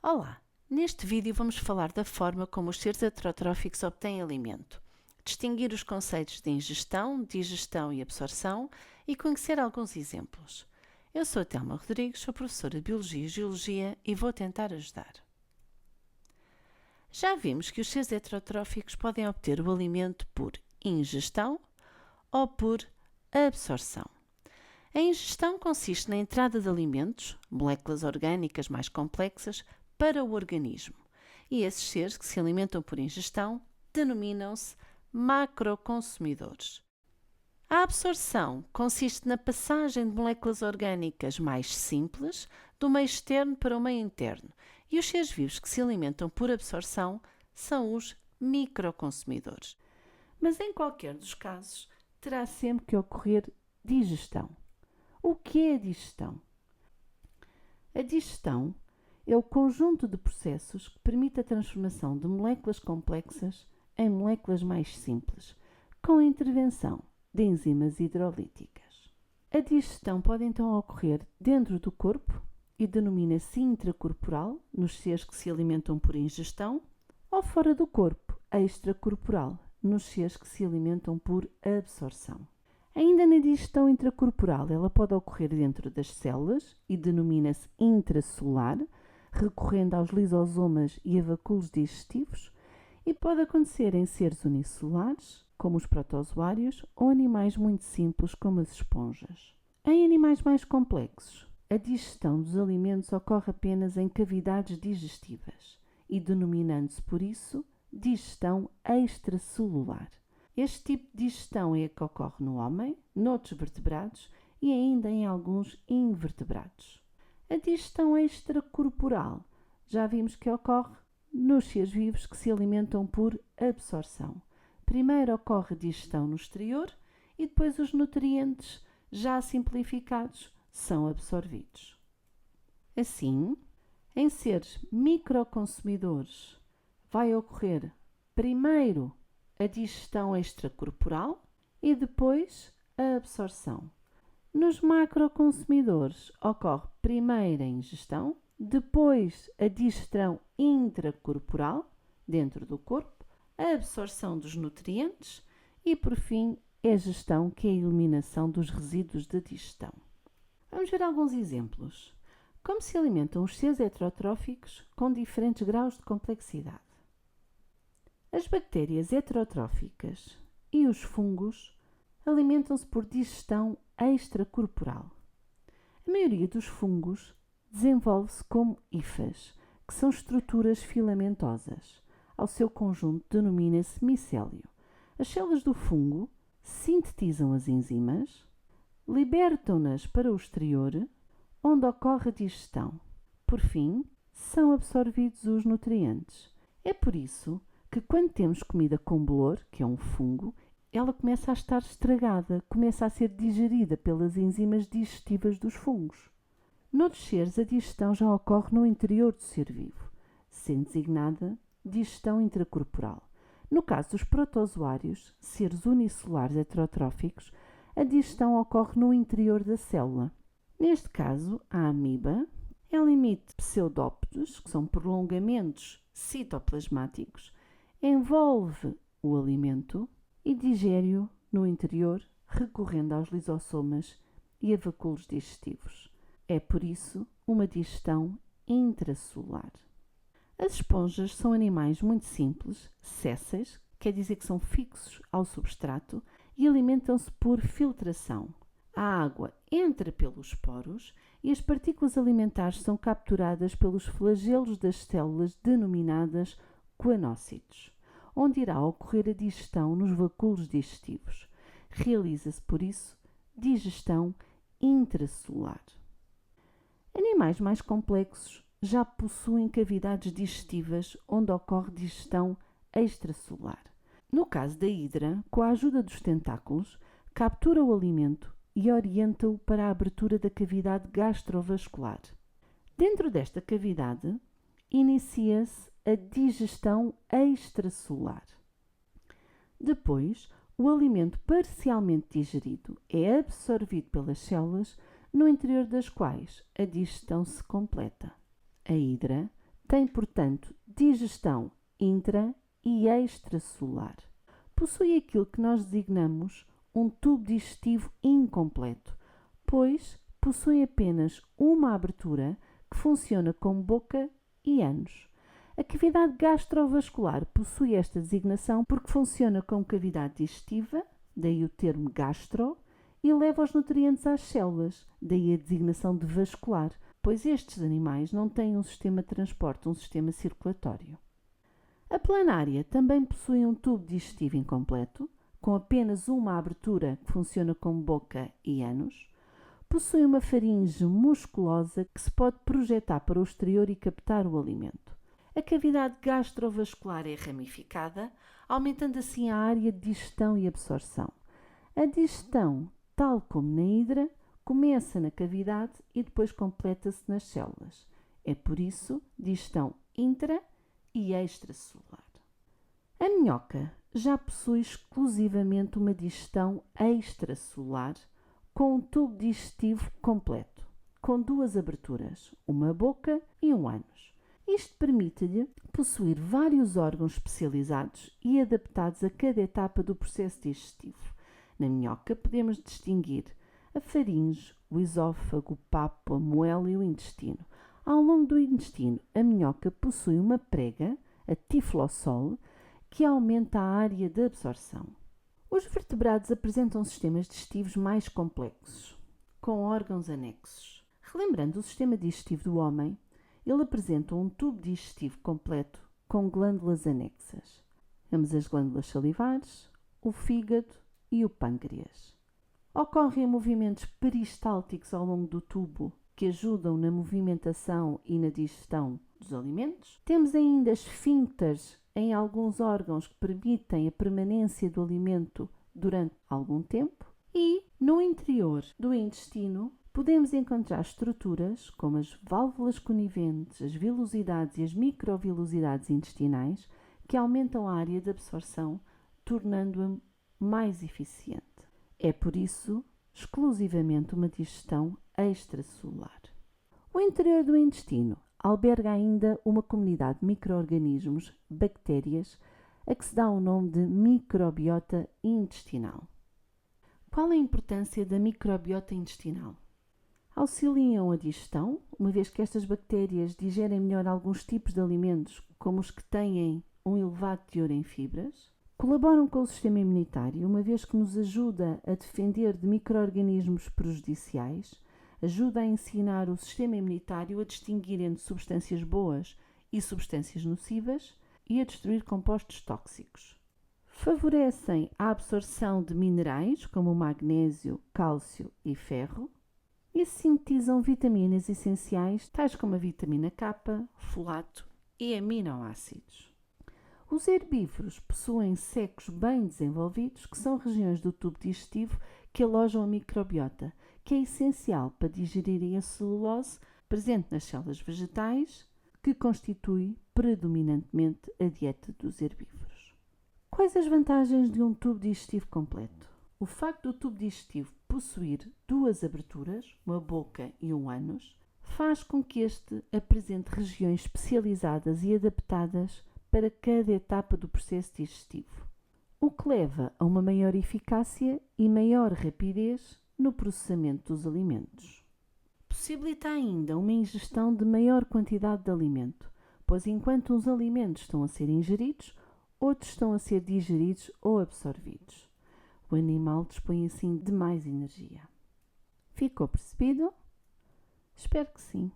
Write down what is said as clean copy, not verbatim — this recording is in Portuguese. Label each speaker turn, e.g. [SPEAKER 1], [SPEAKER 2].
[SPEAKER 1] Olá! Neste vídeo vamos falar da forma como os seres heterotróficos obtêm alimento, distinguir os conceitos de ingestão, digestão e absorção e conhecer alguns exemplos. Eu sou a Telma Rodrigues, sou professora de Biologia e Geologia e vou tentar ajudar. Já vimos que os seres heterotróficos podem obter o alimento por ingestão ou por absorção. A ingestão consiste na entrada de alimentos, moléculas orgânicas mais complexas, para o organismo, e esses seres que se alimentam por ingestão denominam-se macroconsumidores. A absorção consiste na passagem de moléculas orgânicas mais simples do meio externo para o meio interno, e os seres vivos que se alimentam por absorção são os microconsumidores. Mas em qualquer dos casos, terá sempre que ocorrer digestão. O que é a digestão? A digestão é o conjunto de processos que permite a transformação de moléculas complexas em moléculas mais simples, com a intervenção de enzimas hidrolíticas. A digestão pode então ocorrer dentro do corpo e denomina-se intracorporal, nos seres que se alimentam por ingestão, ou fora do corpo, extracorporal, nos seres que se alimentam por absorção. Ainda na digestão intracorporal, ela pode ocorrer dentro das células e denomina-se intracelular, recorrendo aos lisosomas e a vacúolos digestivos, e pode acontecer em seres unicelulares, como os protozoários, ou animais muito simples, como as esponjas. Em animais mais complexos, a digestão dos alimentos ocorre apenas em cavidades digestivas e denominando-se por isso digestão extracelular. Este tipo de digestão é a que ocorre no homem, noutros vertebrados e ainda em alguns invertebrados. A digestão extracorporal já vimos que ocorre nos seres vivos que se alimentam por absorção. Primeiro ocorre a digestão no exterior e depois os nutrientes, já simplificados, são absorvidos. Assim, em seres microconsumidores, vai ocorrer primeiro a digestão extracorporal e depois a absorção. Nos macroconsumidores ocorre primeiro a ingestão, depois a digestão intracorporal, dentro do corpo, a absorção dos nutrientes e, por fim, a gestão, que é a eliminação dos resíduos da digestão. Vamos ver alguns exemplos. Como se alimentam os seres heterotróficos com diferentes graus de complexidade. As bactérias heterotróficas e os fungos alimentam-se por digestão extracorporal. A maioria dos fungos desenvolve-se como hifas, que são estruturas filamentosas. Ao seu conjunto denomina-se micélio. As células do fungo sintetizam as enzimas, libertam-nas para o exterior, onde ocorre a digestão. Por fim, são absorvidos os nutrientes. É por isso que quando temos comida com bolor, que é um fungo, ela começa a estar estragada, começa a ser digerida pelas enzimas digestivas dos fungos. Noutros seres, a digestão já ocorre no interior do ser vivo, sendo designada digestão intracorporal. No caso dos protozoários, seres unicelulares heterotróficos, a digestão ocorre no interior da célula. Neste caso, a amiba, ela emite pseudópodos, que são prolongamentos citoplasmáticos, envolve o alimento e digere-o no interior, recorrendo aos lisossomas e a vacúolos digestivos. É por isso uma digestão intracelular. As esponjas são animais muito simples, sésseis, quer dizer que são fixos ao substrato e alimentam-se por filtração. A água entra pelos poros e as partículas alimentares são capturadas pelos flagelos das células denominadas coanócitos, onde irá ocorrer a digestão nos vacúolos digestivos. Realiza-se, por isso, digestão intracelular. Animais mais complexos já possuem cavidades digestivas onde ocorre digestão extracelular. No caso da hidra, com a ajuda dos tentáculos, captura o alimento e orienta-o para a abertura da cavidade gastrovascular. Dentro desta cavidade, inicia-se a digestão extracelular. Depois, o alimento parcialmente digerido é absorvido pelas células, no interior das quais a digestão se completa. A hidra Tem, portanto, digestão intra e extracelular. Possui aquilo que nós designamos um tubo digestivo incompleto, pois possui apenas uma abertura que funciona como boca e ânus. A cavidade gastrovascular possui esta designação porque funciona como cavidade digestiva, daí o termo gastro, e leva os nutrientes às células, daí a designação de vascular, pois estes animais não têm um sistema de transporte, um sistema circulatório. A planária também possui um tubo digestivo incompleto, com apenas uma abertura que funciona como boca e ânus. Possui uma faringe musculosa que se pode projetar para o exterior e captar o alimento. A cavidade gastrovascular é ramificada, aumentando assim a área de digestão e absorção. A digestão, tal como na hidra, começa na cavidade e depois completa-se nas células. É por isso digestão intra e extracelular. A minhoca já possui exclusivamente uma digestão extracelular com um tubo digestivo completo, com duas aberturas, uma boca e um ânus. Isto permite-lhe possuir vários órgãos especializados e adaptados a cada etapa do processo digestivo. Na minhoca podemos distinguir a faringe, o esófago, o papo, a moela e o intestino. Ao longo do intestino, a minhoca possui uma prega, a tiflossol, que aumenta a área de absorção. Os vertebrados apresentam sistemas digestivos mais complexos, com órgãos anexos. Relembrando o sistema digestivo do homem, ele apresenta um tubo digestivo completo com glândulas anexas. Temos as glândulas salivares, o fígado e o pâncreas. Ocorrem movimentos peristálticos ao longo do tubo que ajudam na movimentação e na digestão dos alimentos. Temos ainda esfíncteres em alguns órgãos que permitem a permanência do alimento durante algum tempo. E no interior do intestino podemos encontrar estruturas como as válvulas coniventes, as vilosidades e as microvilosidades intestinais que aumentam a área de absorção, tornando-a mais eficiente. É por isso exclusivamente uma digestão extracelular. O interior do intestino alberga ainda uma comunidade de micro-organismos, bactérias, a que se dá o nome de microbiota intestinal. Qual a importância da microbiota intestinal? Auxiliam a digestão, uma vez que estas bactérias digerem melhor alguns tipos de alimentos, como os que têm um elevado teor em fibras. Colaboram com o sistema imunitário, uma vez que nos ajuda a defender de micro-organismos prejudiciais, ajuda a ensinar o sistema imunitário a distinguir entre substâncias boas e substâncias nocivas e a destruir compostos tóxicos. Favorecem a absorção de minerais como o magnésio, cálcio e ferro e sintetizam vitaminas essenciais tais como a vitamina K, folato e aminoácidos. Os herbívoros possuem secos bem desenvolvidos, que são regiões do tubo digestivo que alojam a microbiota, que é essencial para digerirem a celulose presente nas células vegetais, que constitui predominantemente a dieta dos herbívoros. Quais as vantagens de um tubo digestivo completo? O facto do tubo digestivo possuir duas aberturas, uma boca e um ânus, faz com que este apresente regiões especializadas e adaptadas para cada etapa do processo digestivo, o que leva a uma maior eficácia e maior rapidez no processamento dos alimentos. Possibilita ainda uma ingestão de maior quantidade de alimento, pois enquanto uns alimentos estão a ser ingeridos, outros estão a ser digeridos ou absorvidos. O animal dispõe assim de mais energia. Ficou percebido? Espero que sim.